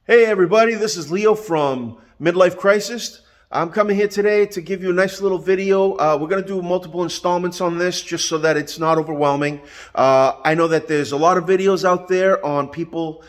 Hey everybody, this is Leo from Midlife Crisis. I'm coming here today to give you a nice little video. We're going to do multiple installments on this just so that it's not overwhelming. I know that there's a lot of videos out there on people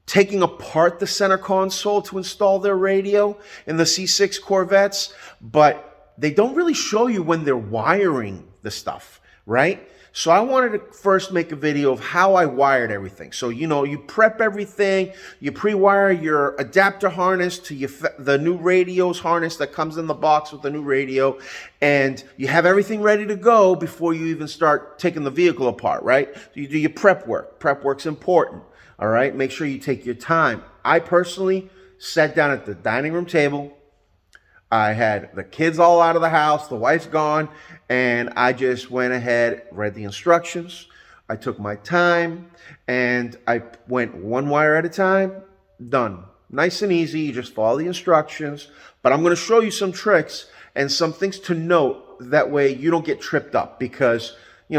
taking apart the center console to install their radio in the C6 Corvettes, but they don't really show you when they're wiring the stuff, right? So I wanted to first make a video of how I wired everything. So, you prep everything, you pre-wire your adapter harness to the new radio's harness that comes in the box with the new radio, and you have everything ready to go before you even start taking the vehicle apart, right? So you do your prep work. Prep work's important, all right? Make sure you take your time. I personally sat down at the dining room table. I had the kids all out of the house, the wife's gone, and I just went ahead, read the instructions. I took my time, and I went one wire at a time, done. Nice and easy, you just follow the instructions. But I'm going to show you some tricks and some things to note. That way you don't get tripped up because,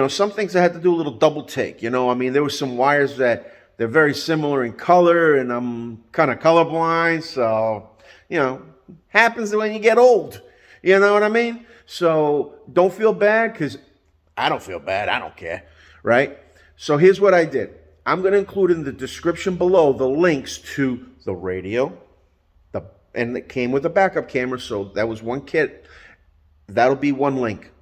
some things I had to do a little double take. There were some wires that they're very similar in color, and I'm kind of colorblind, so, happens when you get old. You know what I mean? So don't feel bad, because I don't feel bad. I don't care, right? So here's what I did. I'm going to include in the description below the links to the radio, and it came with a backup camera, so that was one kit. That'll be one link.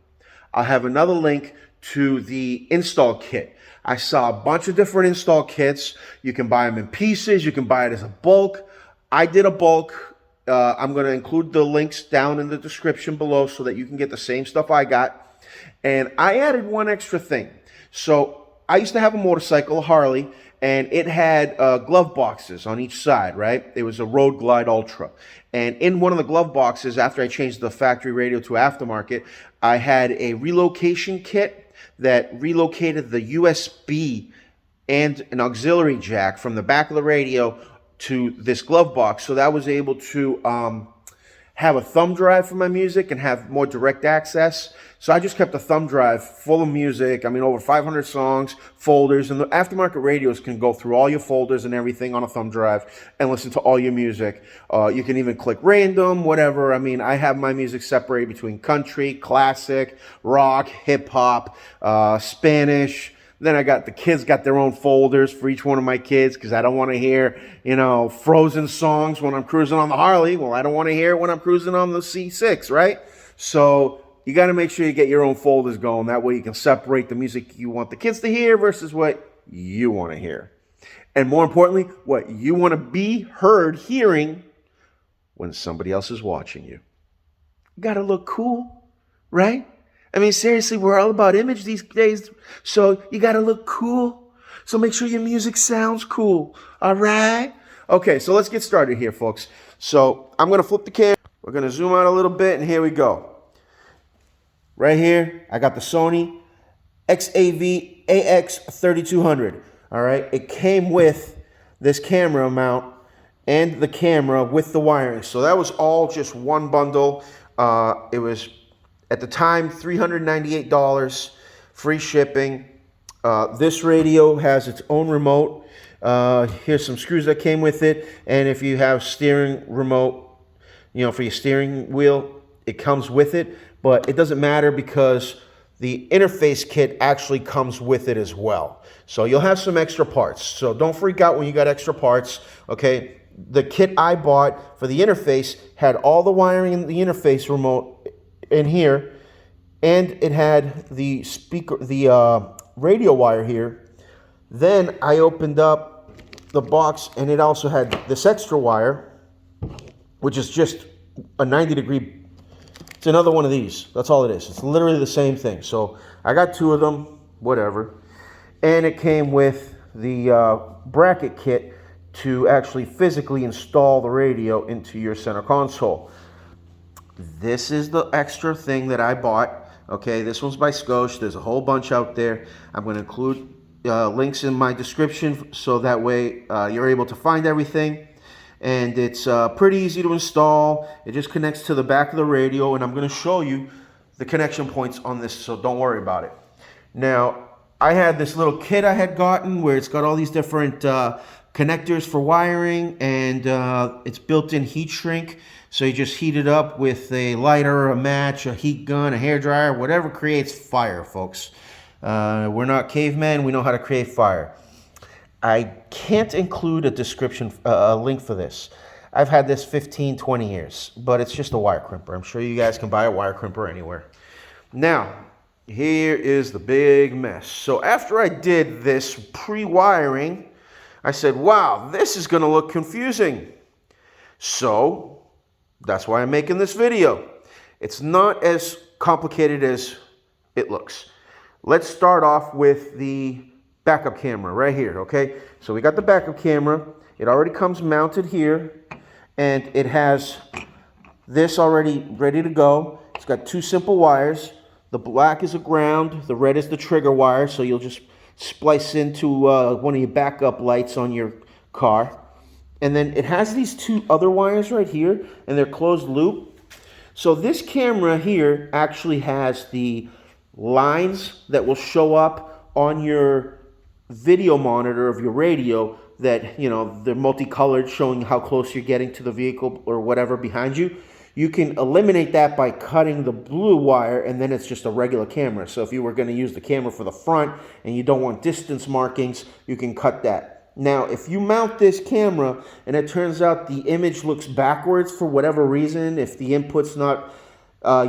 I'll have another link to the install kit. I saw a bunch of different install kits. You can buy them in pieces. You can buy it as a bulk. I did a bulk. I'm going to include the links down in the description below so that you can get the same stuff I got. And I added one extra thing. So I used to have a motorcycle, a Harley, and it had glove boxes on each side, right? It was a Road Glide Ultra. And in one of the glove boxes, after I changed the factory radio to aftermarket, I had a relocation kit that relocated the USB and an auxiliary jack from the back of the radio to this glove box, so that I was able to have a thumb drive for my music and have more direct access. So I just kept a thumb drive full of music. Over 500 songs, folders, and the aftermarket radios can go through all your folders and everything on a thumb drive and listen to all your music. You can even click random, whatever. I have my music separated between country, classic, rock, hip hop, Spanish. Then the kids got their own folders for each one of my kids, because I don't want to hear, Frozen songs when I'm cruising on the Harley. Well, I don't want to hear it when I'm cruising on the C6, right? So you got to make sure you get your own folders going. That way you can separate the music you want the kids to hear versus what you want to hear. And more importantly, what you want to be heard hearing when somebody else is watching you. You got to look cool, right? Seriously, we're all about image these days, so you got to look cool. So make sure your music sounds cool, all right? Okay, so let's get started here, folks. So I'm going to flip the camera. We're going to zoom out a little bit, and here we go. Right here, I got the Sony XAV-AX3200, all right? It came with this camera mount and the camera with the wiring. So that was all just one bundle. It was, at the time, $398, free shipping. This radio has its own remote. Here's some screws that came with it. And if you have steering remote, for your steering wheel, it comes with it. But it doesn't matter because the interface kit actually comes with it as well. So you'll have some extra parts. So don't freak out when you got extra parts, okay? The kit I bought for the interface had all the wiring in the interface remote in here, and it had the radio wire here. Then I opened up the box, and it also had this extra wire, which is just a 90-degree. It's another one of these. That's all it is. It's literally the same thing. So I got two of them, whatever. And it came with the bracket kit to actually physically install the radio into your center console. This is the extra thing that I bought. Okay, this one's by Scosche. There's a whole bunch out there. I'm going to include links in my description so that way you're able to find everything. And it's pretty easy to install. It just connects to the back of the radio, and I'm going to show you the connection points on this, so don't worry about it. Now, I had this little kit I had gotten where it's got all these different connectors for wiring, and it's built-in heat shrink. So you just heat it up with a lighter, a match, a heat gun, a hairdryer, whatever creates fire, folks. We're not cavemen. We know how to create fire. I can't include a description, a link for this. I've had this 15, 20 years, but it's just a wire crimper. I'm sure you guys can buy a wire crimper anywhere. Now, here is the big mess. So after I did this pre-wiring, I said, wow, this is going to look confusing. So that's why I'm making this video. It's not as complicated as it looks. Let's start off with the backup camera right here, okay? So we got the backup camera. It already comes mounted here, and it has this already ready to go. It's got two simple wires. The black is a ground, the red is the trigger wire, so you'll just splice into one of your backup lights on your car. And then it has these two other wires right here, and they're closed loop. So this camera here actually has the lines that will show up on your video monitor of your radio that, you know, they're multicolored, showing how close you're getting to the vehicle or whatever behind you. You can eliminate that by cutting the blue wire, and then it's just a regular camera. So if you were going to use the camera for the front and you don't want distance markings, you can cut that. Now, if you mount this camera and it turns out the image looks backwards for whatever reason, if the input's not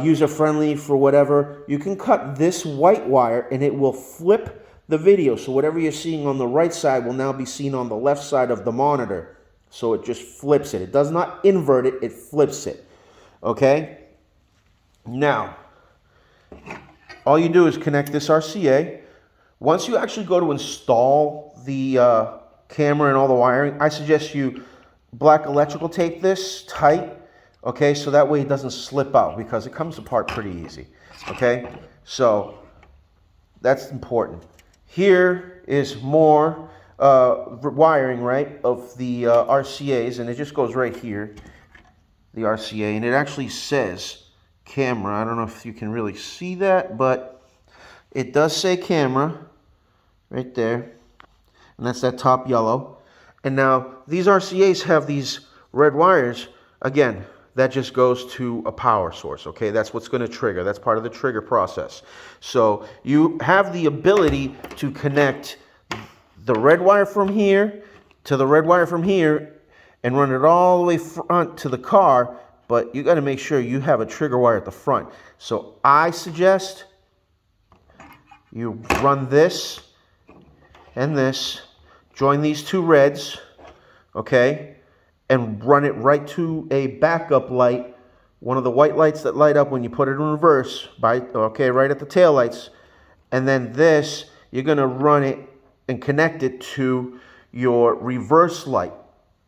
user-friendly for whatever, you can cut this white wire and it will flip the video. So whatever you're seeing on the right side will now be seen on the left side of the monitor. So it just flips it. It does not invert it, it flips it. Okay? Now, all you do is connect this RCA. Once you actually go to install the camera and all the wiring, I suggest you black electrical tape this tight, okay, so that way it doesn't slip out, because it comes apart pretty easy, okay? So that's important. Here is more wiring, right, of the RCAs, and it just goes right here, the RCA, and it actually says camera. I don't know if you can really see that, but it does say camera right there, and that's that top yellow. And now these RCAs have these red wires. Again, that just goes to a power source, okay? That's what's going to trigger. That's part of the trigger process. So you have the ability to connect the red wire from here to the red wire from here and run it all the way front to the car, but you got to make sure you have a trigger wire at the front. So I suggest you run this and this, join these two reds, okay, and run it right to a backup light, one of the white lights that light up when you put it in reverse, right at the tail lights. And then this, you're going to run it and connect it to your reverse light,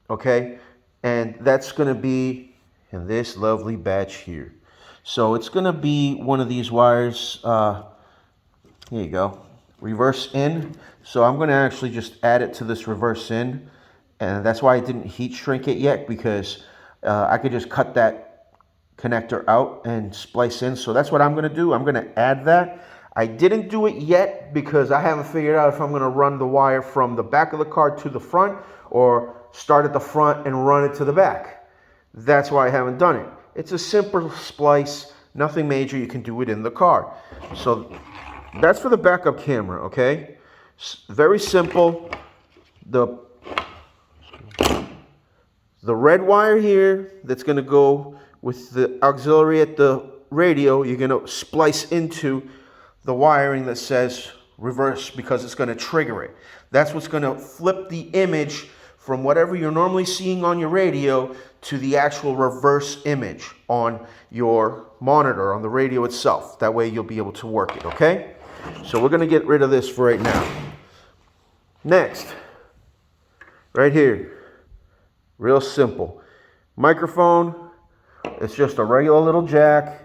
okay? And that's going to be in this lovely batch here. So it's going to be one of these wires, here you go, reverse in. So I'm going to actually just add it to this reverse in. And that's why I didn't heat shrink it yet, because I could just cut that connector out and splice in. So that's what I'm going to do. I'm going to add that. I didn't do it yet because I haven't figured out if I'm going to run the wire from the back of the car to the front or start at the front and run it to the back. That's why I haven't done it. It's a simple splice, nothing major. You can do it in the car. So that's for the backup camera, okay? Very simple. The red wire here that's going to go with the auxiliary at the radio, you're going to splice into the wiring that says reverse, because it's going to trigger it. That's what's going to flip the image from whatever you're normally seeing on your radio to the actual reverse image on your monitor, on the radio itself. That way you'll be able to work it, okay? So we're going to get rid of this for right now. Next, right here. Real simple. Microphone, it's just a regular little jack.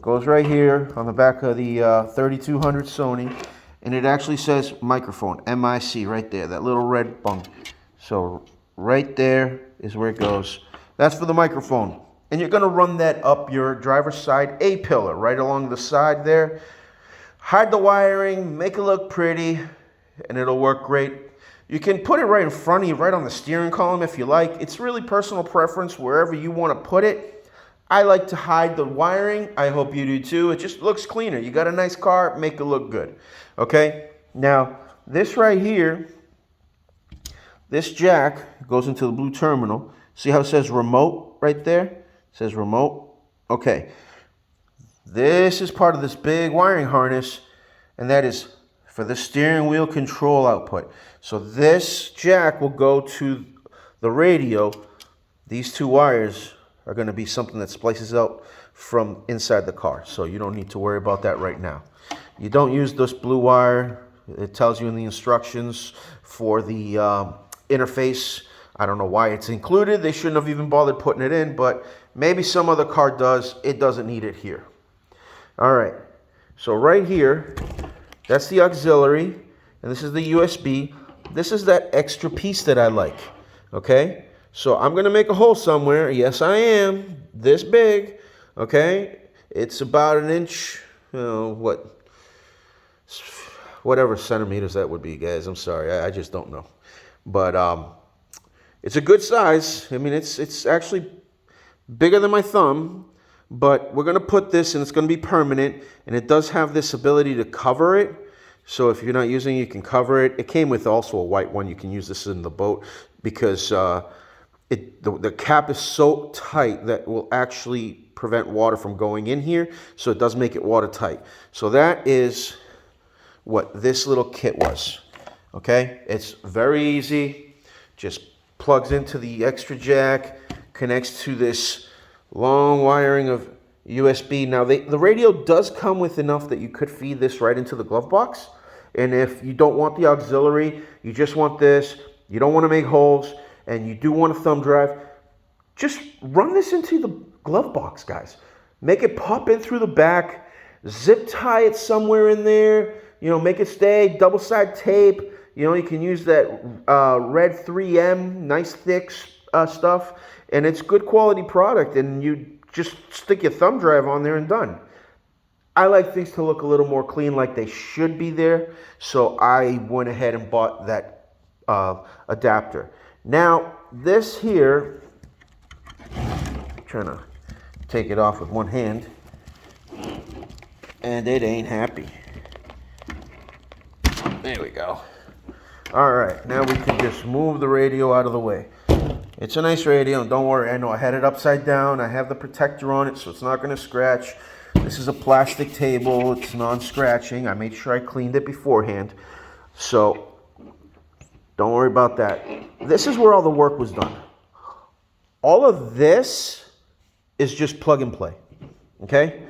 Goes right here on the back of the 3200 Sony. And it actually says microphone, M-I-C, right there, that little red bung. So right there is where it goes. That's for the microphone. And you're going to run that up your driver's side A-pillar, right along the side there. Hide the wiring, make it look pretty, and it'll work great. You can put it right in front of you, right on the steering column if you like. It's really personal preference wherever you want to put it. I like to hide the wiring. I hope you do too. It just looks cleaner. You got a nice car, make it look good. Okay? Now, this right here, this jack goes into the blue terminal. See how it says remote right there? It says remote. Okay. This is part of this big wiring harness, and that is for the steering wheel control output. So this jack will go to the radio. These two wires are going to be something that splices out from inside the car. So you don't need to worry about that right now. You don't use this blue wire. It tells you in the instructions for the interface. I don't know why it's included. They shouldn't have even bothered putting it in, but maybe some other car does. It doesn't need it here. All right. So right here, that's the auxiliary, and this is the USB. This is that extra piece that I like, okay? So I'm going to make a hole somewhere. Yes, I am. This big, okay? It's about an inch, whatever centimeters that would be, guys. I'm sorry. I just don't know. But it's a good size. I mean, it's actually bigger than my thumb. But we're going to put this, and it's going to be permanent. And it does have this ability to cover it. So if you're not using it, you can cover it. It came with also a white one. You can use this in the boat because the cap is so tight that will actually prevent water from going in here. So it does make it watertight. So that is what this little kit was. Okay? It's very easy. Just plugs into the extra jack, connects to this long wiring of USB. Now, the radio does come with enough that you could feed this right into the glove box. And if you don't want the auxiliary, you just want this, you don't want to make holes, and you do want a thumb drive, just run this into the glove box, guys. Make it pop in through the back, zip tie it somewhere in there, make it stay, double-side tape. You can use that red 3M, nice thick stuff, and it's good quality product, and you just stick your thumb drive on there and done. I like things to look a little more clean, like they should be there, so I went ahead and bought that adapter. Now, this here, I'm trying to take it off with one hand, and it ain't happy. There we go. All right, now we can just move the radio out of the way. It's a nice radio, and don't worry, I know I had it upside down. I have the protector on it, so it's not going to scratch. This is a plastic table. It's non-scratching. I made sure I cleaned it beforehand. So don't worry about that. This is where all the work was done. All of this is just plug and play, okay?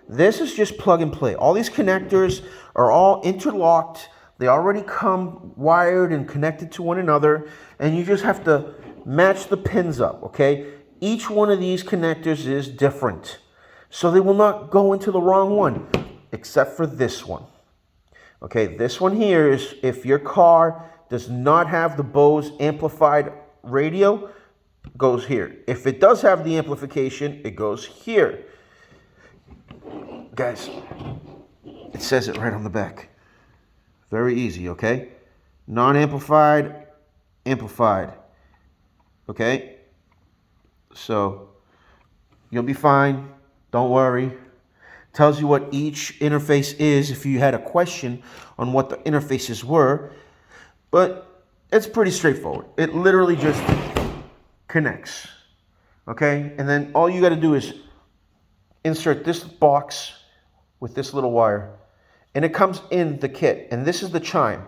This is just plug and play. All these connectors are all interlocked. They already come wired and connected to one another, and you just have to match the pins up, okay? Each one of these connectors is different, so they will not go into the wrong one, except for this one. Okay, this one here is if your car does not have the Bose amplified radio, goes here. If it does have the amplification, it goes here. Guys, it says it right on the back. Very easy, okay? Non-amplified, amplified. Okay? So, you'll be fine. Don't worry. Tells you what each interface is if you had a question on what the interfaces were. But it's pretty straightforward. It literally just connects. Okay? And then all you got to do is insert this box with this little wire. And it comes in the kit. And this is the chime.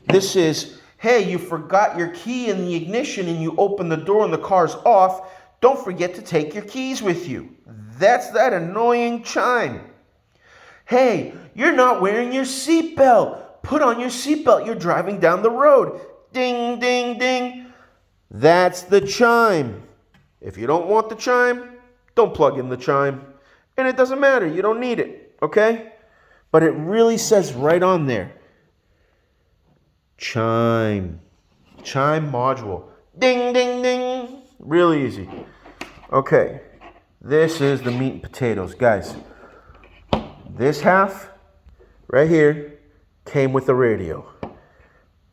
This is, hey, you forgot your key in the ignition and you open the door and the car's off. Don't forget to take your keys with you. That's that annoying chime. Hey, you're not wearing your seatbelt. Put on your seatbelt. You're driving down the road. Ding, ding, ding. That's the chime. If you don't want the chime, don't plug in the chime. And it doesn't matter. You don't need it. Okay? But it really says right on there. Chime. Chime module. Ding, ding, ding. Really easy. Okay. This is the meat and potatoes. Guys, this half right here came with the radio.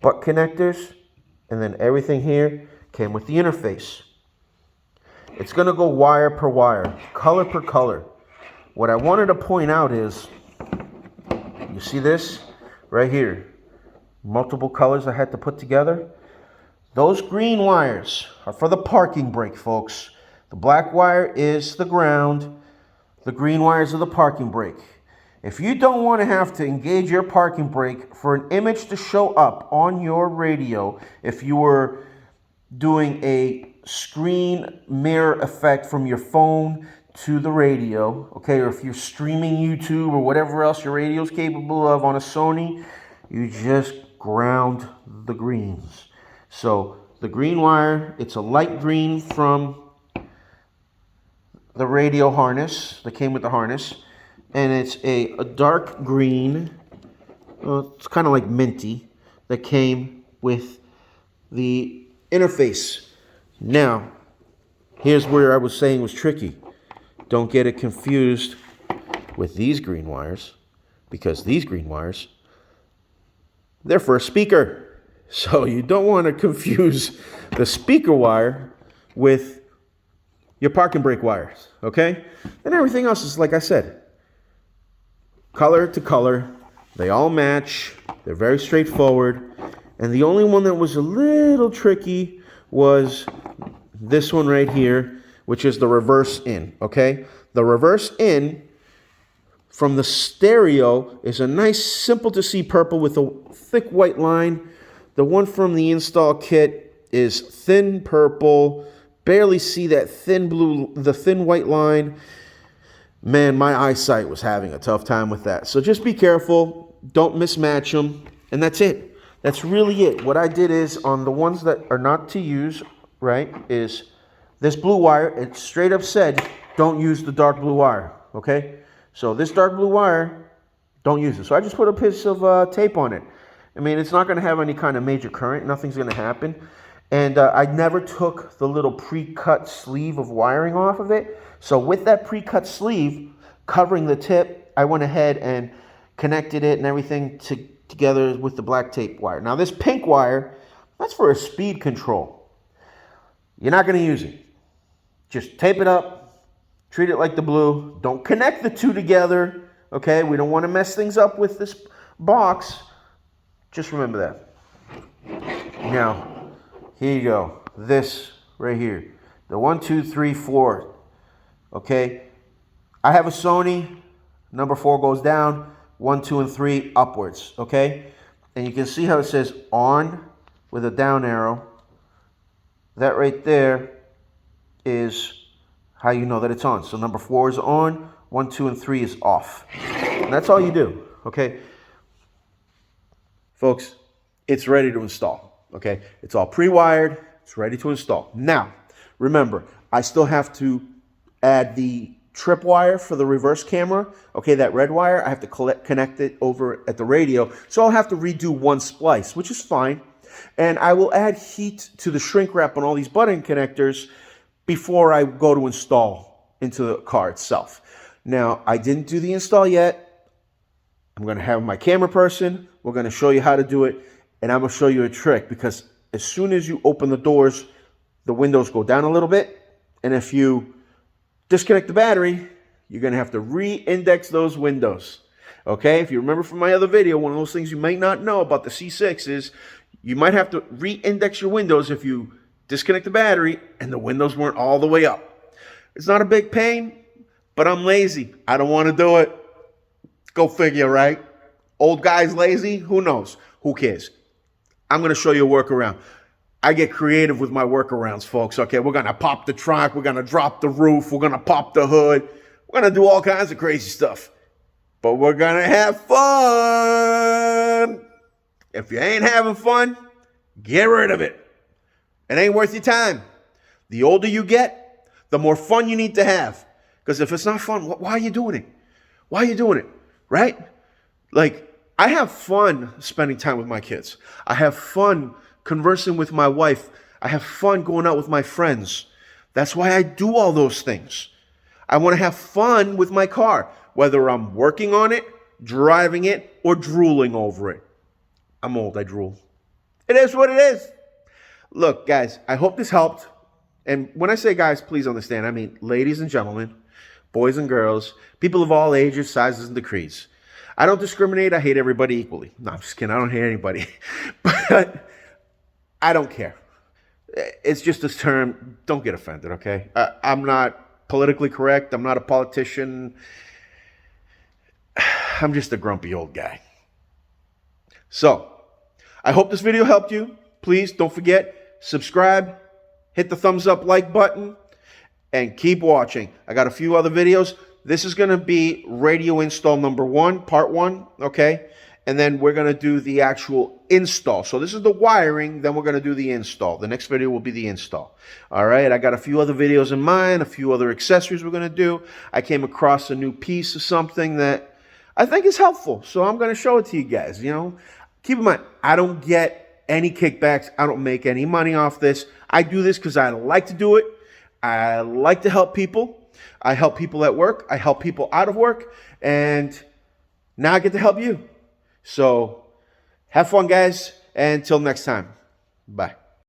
Butt connectors, And then everything here came with the interface. It's going to go wire per wire, color per color. What I wanted to point out is, you see this right here? Multiple colors I had to put together. Those green wires are for the parking brake, folks. The black wire is the ground. The green wires are the parking brake. If you don't want to have to engage your parking brake for an image to show up on your radio, if you were doing a screen mirror effect from your phone to the radio, okay, or if you're streaming YouTube or whatever else your radio is capable of on a Sony, you just ground the greens. So the green wire, it's a light green from the radio harness that came with the harness, and it's a dark green, it's kind of like minty, that came with the interface. Now, here's where I was saying was tricky. Don't get it confused with these green wires, because these green wires, they're for a speaker. So you don't want to confuse the speaker wire with your parking brake wires, okay? And everything else is, like I said, color to color. They all match. They're very straightforward. And the only one that was a little tricky was this one right here, which is the reverse in, okay? The reverse in from the stereo is a nice, simple to see purple with a thick white line. The one from the install kit is thin purple. Barely see that thin blue, the thin white line. Man, my eyesight was having a tough time with that. So just be careful. Don't mismatch them. And that's it. That's really it. What I did is, on the ones that are not to use, right, is this blue wire. It straight up said, don't use the dark blue wire, okay? So this dark blue wire, don't use it. So I just put a piece of tape on it. I mean, it's not going to have any kind of major current. Nothing's going to happen. And I never took the little pre-cut sleeve of wiring off of it. So with that pre-cut sleeve covering the tip, I went ahead and connected it and everything together with the black tape wire. Now this pink wire, that's for a speed control. You're not going to use it. Just tape it up, treat it like the blue. Don't connect the two together, okay? We don't want to mess things up with this box. Just remember that. Now, here you go. This right here. The 1, 2, 3, 4. Okay? I have a Sony. Number 4 goes down. 1, 2, and 3 upwards. Okay? And you can see how it says on with a down arrow. That right there is how you know that it's on. So number 4 is on. 1, 2, and 3 is off. And that's all you do. Okay? Folks, it's ready to install. Okay? It's all pre-wired. It's ready to install. Now, remember, I still have to add the trip wire for the reverse camera. Okay, that red wire, I have to connect it over at the radio. So I'll have to redo one splice, which is fine. And I will add heat to the shrink wrap on all these button connectors before I go to install into the car itself. Now, I didn't do the install yet. I'm going to have my camera person. We're going to show you how to do it. And I'm going to show you a trick, because as soon as you open the doors, the windows go down a little bit. And if you disconnect the battery, you're going to have to re-index those windows. Okay? If you remember from my other video, one of those things you might not know about the C6 is you might have to re-index your windows if you disconnect the battery and the windows weren't all the way up. It's not a big pain, but I'm lazy. I don't want to do it. Go figure, right? Old guy's lazy? Who knows? Who cares? I'm going to show you a workaround. I get creative with my workarounds, folks. Okay, we're going to pop the trunk. We're going to drop the roof. We're going to pop the hood. We're going to do all kinds of crazy stuff. But we're going to have fun. If you ain't having fun, get rid of it. It ain't worth your time. The older you get, the more fun you need to have. Because if it's not fun, why are you doing it? Why are you doing it? Right? Like, I have fun spending time with my kids. I have fun conversing with my wife. I have fun going out with my friends. That's why I do all those things. I want to have fun with my car, whether I'm working on it, driving it, or drooling over it. I'm old, I drool. It is what it is. Look, guys, I hope this helped. And when I say guys, please understand, I mean ladies and gentlemen, boys and girls, people of all ages, sizes, and degrees. I don't discriminate. I hate everybody equally. No, I'm just kidding. I don't hate anybody. But I don't care. It's just this term. Don't get offended, okay? I'm not politically correct. I'm not a politician. I'm just a grumpy old guy. So, I hope this video helped you. Please don't forget, subscribe, hit the thumbs up like button, and keep watching. I got a few other videos. This is going to be radio install number 1, part 1, okay? And then we're going to do the actual install. So this is the wiring, then we're going to do the install. The next video will be the install. All right, I got a few other videos in mind, a few other accessories we're going to do. I came across a new piece of something that I think is helpful, so I'm going to show it to you guys. You know, keep in mind, I don't get any kickbacks. I don't make any money off this. I do this because I like to do it. I like to help people. I help people at work. I help people out of work. And now I get to help you. So have fun, guys. And until next time, bye.